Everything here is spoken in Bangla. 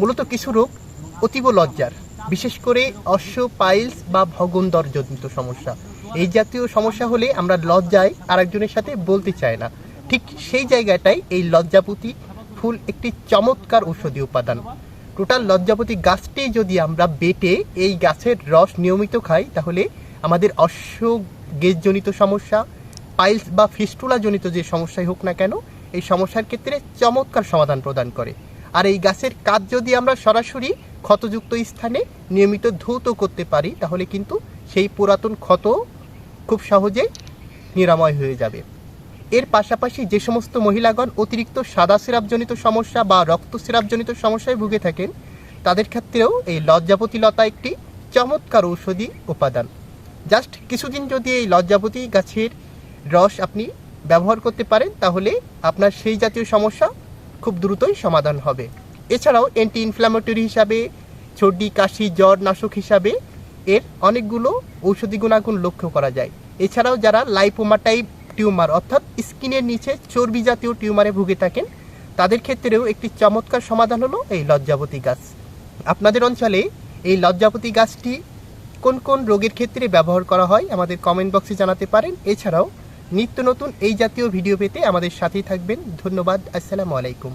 মূলত কিছু রোগ অতীব লজ্জার, বিশেষ করে অশ্ব পাইলস বা ভগন্দরজনিত সমস্যা। এই জাতীয় সমস্যা হলে আমরা লজ্জায় আরেকজনের সাথে বলতে চাই না। ঠিক সেই জায়গাটাই এই লজ্জাপতি ফুল একটি চমৎকার ঔষধি উপাদান। টোটাল লজ্জাপতি গাছটি যদি আমরা বেটে এই গাছের রস নিয়মিত খাই, তাহলে আমাদের অশ্ব গেজজনিত সমস্যা, পাইলস বা ফিস্টুলা জনিত যে সমস্যাই হোক না কেন, এই সমস্যার ক্ষেত্রে চমৎকার সমাধান প্রদান করে। আর এই গাছের কাজ যদি আমরা সরাসরি ক্ষতযুক্ত স্থানে নিয়মিত ধৌত করতে পারি, তাহলে কিন্তু সেই পুরাতন ক্ষত খুব সহজে নিরাময় হয়ে যাবে। এর পাশাপাশি যে সমস্ত মহিলাগণ অতিরিক্ত সাদা সিরাপজনিত সমস্যা বা রক্ত সিরাপজনিত সমস্যায় ভুগে থাকেন, তাদের ক্ষেত্রেও এই লজ্জাপতি লতা একটি চমৎকার ঔষধি উপাদান। জাস্ট কিছুদিন যদি এই লজ্জাপতি গাছের রস আপনি ব্যবহার করতে পারেন, তাহলে আপনার সেই জাতীয় সমস্যা খুব দ্রুতই সমাধান হবে। এছাড়াও অ্যান্টি ইনফ্ল্যামেটরি হিসাবে, সর্দি কাশি জ্বর নাশক হিসাবে এর অনেকগুলো ঔষধি গুণাগুণ লক্ষ্য করা যায়। এছাড়াও যারা লাইপোমা টাইপ টিউমার অর্থাৎ স্কিনের নিচে চর্বি জাতীয় টিউমারে ভুগে থাকেন, তাদের ক্ষেত্রেও একটি চমৎকার সমাধান হলো এই লজ্জাপতি গাছ। আপনাদের অঞ্চলে এই লজ্জাপতি গাছটি কোন কোন রোগের ক্ষেত্রে ব্যবহার করা হয় আমাদের কমেন্ট বক্সে জানাতে পারেন। এছাড়াও নিত্য নতুন এই জাতীয় ভিডিও পেতে আমাদের সাথেই থাকবেন। ধন্যবাদ। আসসালামু আলাইকুম।